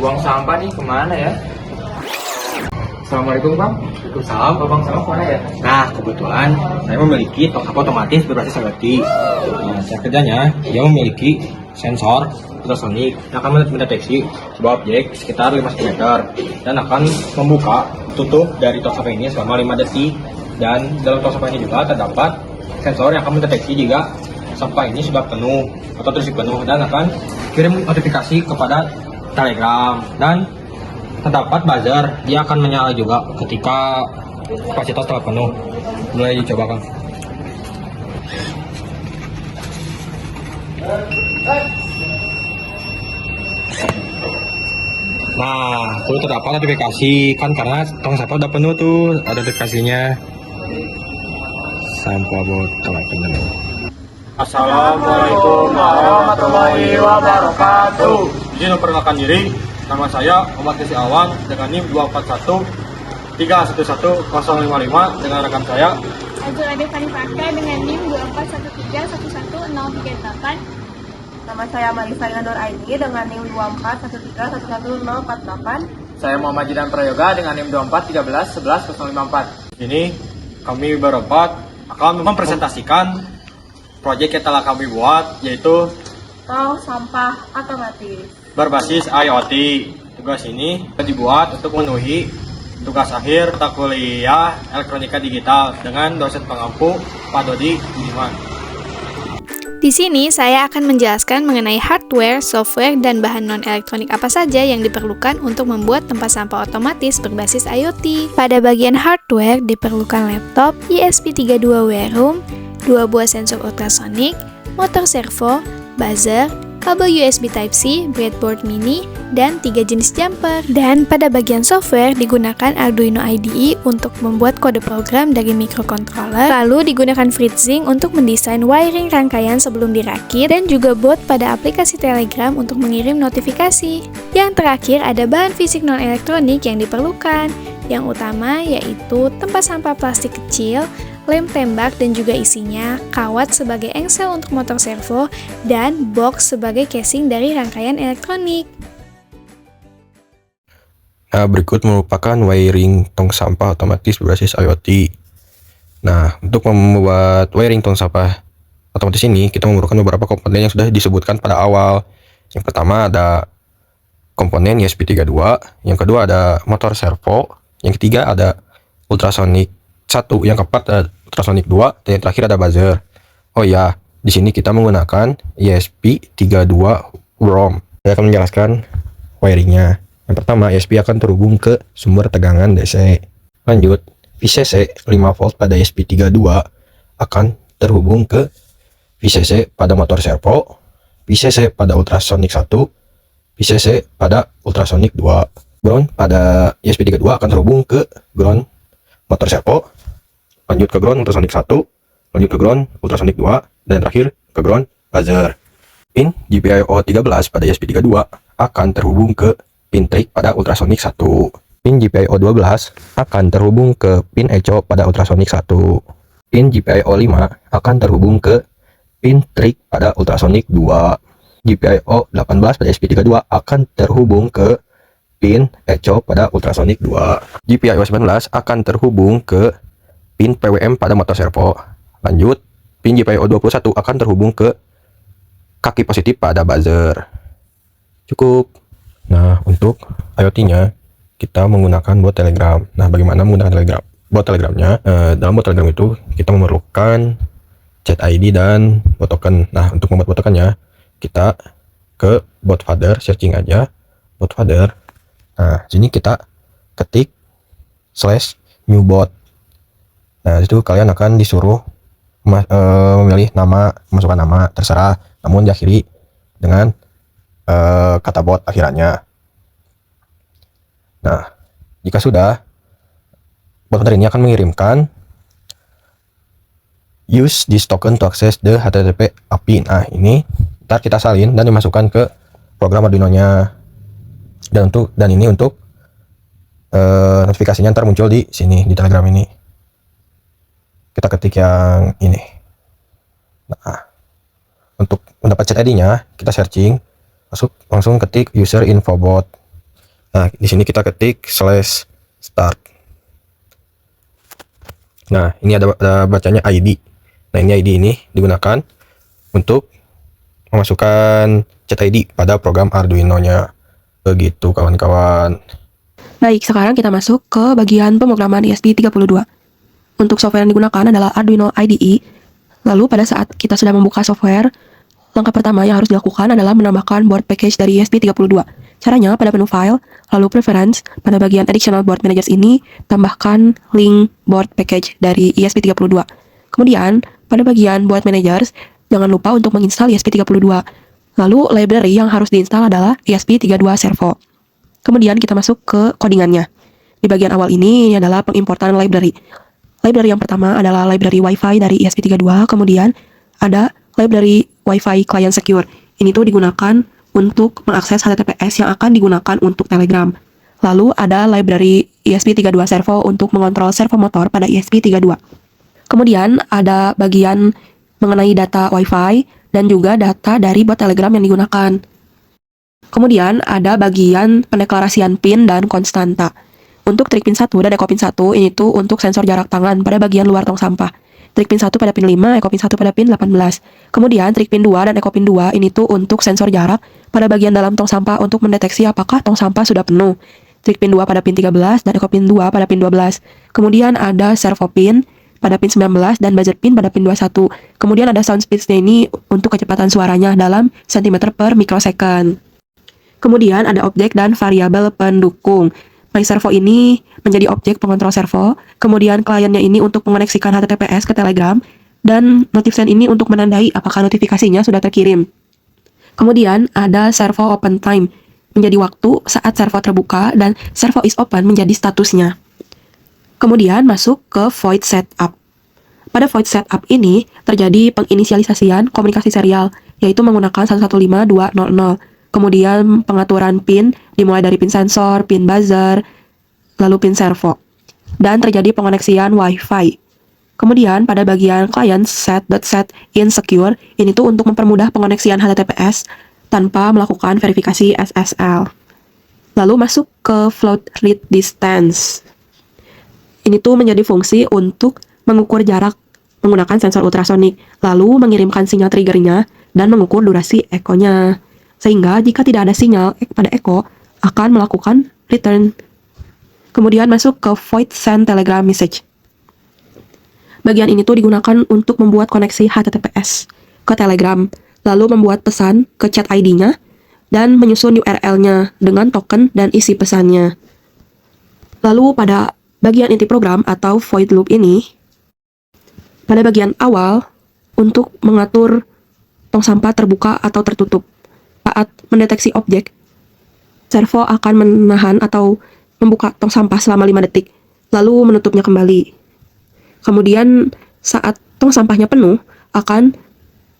buang sampah nih kemana ya? Assalamualaikum Bang. Waalaikumsalam. Bang sama kemana ya? Nah, kebetulan saya memiliki tong sampah otomatis berbasis IoT. Nah, cara kerjanya, dia memiliki sensor ultrasonik yang akan mendeteksi sebuah objek sekitar 5 cm dan akan membuka tutup dari tong sampah ini selama 5 detik. Dan dalam tong sampah ini juga terdapat sensor yang akan mendeteksi jika sampah ini sudah penuh atau terisi penuh dan akan kirim notifikasi kepada Telegram. Dan terdapat buzzer, dia akan menyala juga ketika kapasitas telah penuh. Mulai dicoba, Kang. Nah, tuh terdapat notifikasi kan karena tong sampah udah penuh tuh, ada notifikasinya. Sampah botol penuh. Assalamualaikum warahmatullahi wabarakatuh. Izin memperkenalkan diri, nama saya Muhammad Kesi Awan dengan NIM 241 311055 dengan rekan saya Azul Ade Fanifaka dengan NIM 2413111038. Nama saya Marisa Inandor Aini dengan NIM 2413111048. Saya Muhammad Jidan Prayoga dengan NIM 2413111054. ini kami berempat akan mempresentasikan proyek yang telah kami buat, yaitu Tong sampah otomatis. berbasis IoT. Tugas ini dibuat untuk memenuhi tugas akhir mata kuliah elektronika digital dengan dosen pengampu Pak Dodi Budiman. Di sini saya akan menjelaskan mengenai hardware, software, dan bahan non-elektronik apa saja yang diperlukan untuk membuat tempat sampah otomatis berbasis IoT. Pada bagian hardware diperlukan laptop ESP32 Room, 2 buah sensor ultrasonik, motor servo, buzzer, kabel USB Type-C, breadboard mini, dan 3 jenis jumper. Dan pada bagian software digunakan Arduino IDE untuk membuat kode program dari microcontroller, lalu digunakan FreeZing untuk mendesain wiring rangkaian sebelum dirakit, dan juga bot pada aplikasi Telegram untuk mengirim notifikasi. Yang terakhir ada bahan fisik non-elektronik yang diperlukan. Yang utama yaitu tempat sampah plastik kecil, lem tembak dan juga isinya, kawat sebagai engsel untuk motor servo, dan box sebagai casing dari rangkaian elektronik. Nah, berikut merupakan wiring tong sampah otomatis berbasis IoT. Nah, untuk membuat wiring tong sampah otomatis ini, kita memerlukan beberapa komponen yang sudah disebutkan pada awal. Yang pertama ada komponen ESP32, yang kedua ada motor servo, yang ketiga ada ultrasonic 1, yang keempat ada ultrasonic 2, dan yang terakhir ada buzzer. Oh ya, di sini kita menggunakan ESP32 ROM. Saya akan menjelaskan wiringnya. Yang pertama, ESP akan terhubung ke sumber tegangan DC. Lanjut, VCC 5 volt pada ESP32 akan terhubung ke VCC pada motor servo, VCC pada ultrasonic 1, VCC pada ultrasonic 2. Ground pada ESP32 akan terhubung ke ground motor servo, lanjut ke ground ultrasonic 1, lanjut ke ground ultrasonic 2, dan terakhir ke ground buzzer. Pin GPIO 13 pada ESP32 akan terhubung ke pin trig pada ultrasonic 1. Pin GPIO 12 akan terhubung ke pin echo pada ultrasonic 1. Pin GPIO 5 akan terhubung ke pin trig pada ultrasonic 2. GPIO 18 pada ESP32 akan terhubung ke pin echo pada ultrasonic 2. GPIO 19 akan terhubung ke pin PWM pada motor servo. Lanjut, pin GPIO 21 akan terhubung ke kaki positif pada buzzer. Cukup. Nah, untuk IoT-nya kita menggunakan bot Telegram. Nah, bagaimana menggunakan Telegram? Bot Telegramnya, dalam bot Telegram itu kita memerlukan chat ID dan bot token. Nah, untuk membuat bot tokennya, kita ke bot father, searching aja bot father. Nah, sini kita ketik /new bot. Nah, itu kalian akan disuruh memilih nama, masukkan nama, terserah, namun diakhiri dengan kata bot akhirannya. Nah, jika sudah, bot father ini akan mengirimkan use this token to access the HTTP API. Nah, ini ntar kita salin dan dimasukkan ke program Arduino-nya. Dan ini untuk notifikasinya ntar muncul di sini di Telegram ini. Kita ketik yang ini. Nah, untuk mendapat chat ID-nya kita searching, masuk langsung ketik user info bot. Nah, di sini kita ketik /start. Nah, ini ada bacanya ID. Nah, ini ID ini digunakan untuk memasukkan chat ID pada program Arduino-nya. Begitu kawan-kawan. Baik, sekarang kita masuk ke bagian pemrograman ESP32. Untuk software yang digunakan adalah Arduino IDE. Lalu pada saat kita sudah membuka software, langkah pertama yang harus dilakukan adalah menambahkan board package dari ESP32. Caranya pada menu File, lalu Preference, pada bagian Additional Board Managers ini, tambahkan link board package dari ESP32. Kemudian, pada bagian Board Managers, jangan lupa untuk menginstal ESP32. Lalu, library yang harus diinstal adalah ESP32 Servo. Kemudian, kita masuk ke codingannya. Di bagian awal ini adalah pengimportan library. Library yang pertama adalah library Wi-Fi dari ESP32, kemudian ada library Wi-Fi Client Secure. Ini tuh digunakan untuk mengakses HTTPS yang akan digunakan untuk Telegram. Lalu ada library ESP32 Servo untuk mengontrol servo motor pada ESP32. Kemudian ada bagian mengenai data Wi-Fi dan juga data dari bot Telegram yang digunakan. Kemudian ada bagian pendeklarasian pin dan konstanta. Untuk trik pin 1 dan eco pin 1 ini tuh untuk sensor jarak tangan pada bagian luar tong sampah. Trik pin 1 pada pin 5, eco pin 1 pada pin 18. Kemudian trik pin 2 dan eco pin 2 ini tuh untuk sensor jarak pada bagian dalam tong sampah untuk mendeteksi apakah tong sampah sudah penuh. Trik pin 2 pada pin 13 dan eco pin 2 pada pin 12. Kemudian ada servo pin pada pin 19 dan buzzer pin pada pin 21. Kemudian ada sound speed-nya ini untuk kecepatan suaranya dalam cm per mikrosecond. Kemudian ada objek dan variabel pendukung. MyServo ini menjadi objek pengontrol servo, kemudian kliennya ini untuk mengoneksikan HTTPS ke Telegram, dan notifsend ini untuk menandai apakah notifikasinya sudah terkirim. Kemudian ada servo open time, menjadi waktu saat servo terbuka, dan servo is open menjadi statusnya. Kemudian masuk ke void setup. Pada void setup ini terjadi penginisialisasian komunikasi serial, yaitu menggunakan 115200. Kemudian pengaturan pin dimulai dari pin sensor, pin buzzer, lalu pin servo. Dan terjadi pengoneksian Wi-Fi. Kemudian pada bagian client set insecure, ini tuh untuk mempermudah pengoneksian HTTPS tanpa melakukan verifikasi SSL. Lalu masuk ke float read distance. Ini tuh menjadi fungsi untuk mengukur jarak menggunakan sensor ultrasonik, lalu mengirimkan sinyal triggernya dan mengukur durasi echo-nya. Sehingga jika tidak ada sinyal pada echo, akan melakukan return. Kemudian masuk ke void send telegram message. Bagian ini tuh digunakan untuk membuat koneksi HTTPS ke Telegram, lalu membuat pesan ke chat ID-nya, dan menyusun URL-nya dengan token dan isi pesannya. Lalu pada bagian inti program atau void loop ini, pada bagian awal untuk mengatur tong sampah terbuka atau tertutup. Saat mendeteksi objek, servo akan menahan atau membuka tong sampah selama 5 detik, lalu menutupnya kembali. Kemudian saat tong sampahnya penuh, akan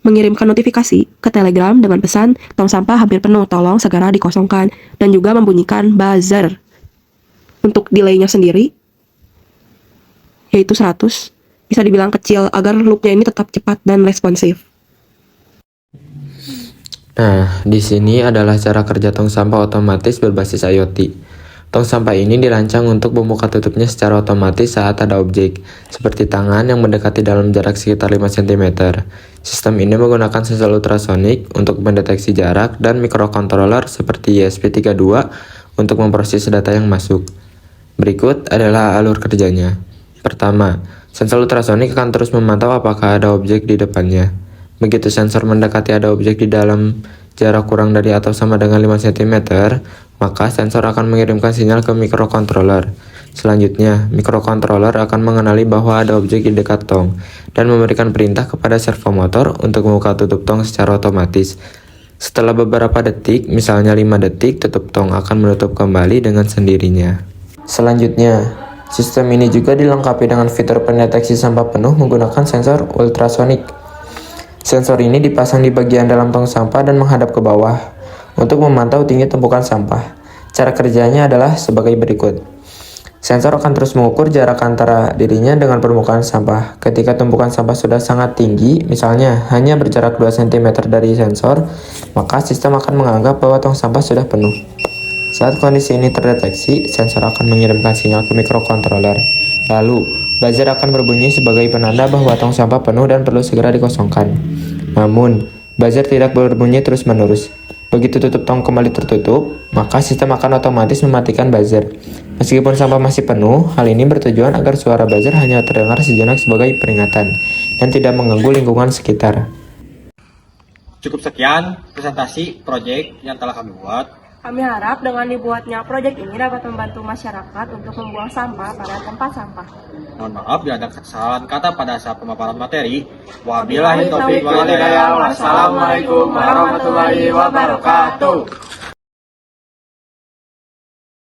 mengirimkan notifikasi ke Telegram dengan pesan tong sampah hampir penuh, tolong segera dikosongkan, dan juga membunyikan buzzer. Untuk delay-nya sendiri, yaitu 100, bisa dibilang kecil agar loop-nya ini tetap cepat dan responsif. Nah, di sini adalah cara kerja tong sampah otomatis berbasis IoT. Tong sampah ini dirancang untuk membuka tutupnya secara otomatis saat ada objek, seperti tangan yang mendekati dalam jarak sekitar 5 cm. Sistem ini menggunakan sensor ultrasonik untuk mendeteksi jarak dan mikrokontroler seperti ESP32 untuk memproses data yang masuk. Berikut adalah alur kerjanya. Pertama, sensor ultrasonik akan terus memantau apakah ada objek di depannya. Begitu sensor mendekati ada objek di dalam jarak kurang dari atau sama dengan 5 cm, maka sensor akan mengirimkan sinyal ke mikrokontroler. Selanjutnya, mikrokontroler akan mengenali bahwa ada objek di dekat tong dan memberikan perintah kepada servo motor untuk membuka tutup tong secara otomatis. Setelah beberapa detik, misalnya 5 detik, tutup tong akan menutup kembali dengan sendirinya. Selanjutnya, sistem ini juga dilengkapi dengan fitur pendeteksi sampah penuh menggunakan sensor ultrasonik. Sensor ini dipasang di bagian dalam tong sampah dan menghadap ke bawah untuk memantau tinggi tumpukan sampah. Cara kerjanya adalah sebagai berikut. Sensor akan terus mengukur jarak antara dirinya dengan permukaan sampah. Ketika tumpukan sampah sudah sangat tinggi, misalnya hanya berjarak 2 cm dari sensor, maka sistem akan menganggap bahwa tong sampah sudah penuh. Saat kondisi ini terdeteksi, sensor akan mengirimkan sinyal ke mikrokontroler. Lalu, buzzer akan berbunyi sebagai penanda bahwa tong sampah penuh dan perlu segera dikosongkan. Namun, buzzer tidak berbunyi terus-menerus. Begitu tutup tong kembali tertutup, maka sistem akan otomatis mematikan buzzer. Meskipun sampah masih penuh, hal ini bertujuan agar suara buzzer hanya terdengar sejenak sebagai peringatan dan tidak mengganggu lingkungan sekitar. Cukup sekian presentasi proyek yang telah kami buat. Kami harap dengan dibuatnya proyek ini dapat membantu masyarakat untuk membuang sampah pada tempat sampah. Mohon maaf bila ada kesalahan kata pada saat pemaparan materi. Wabillahi taufiq wal hidayah. Wassalamualaikum warahmatullahi wabarakatuh.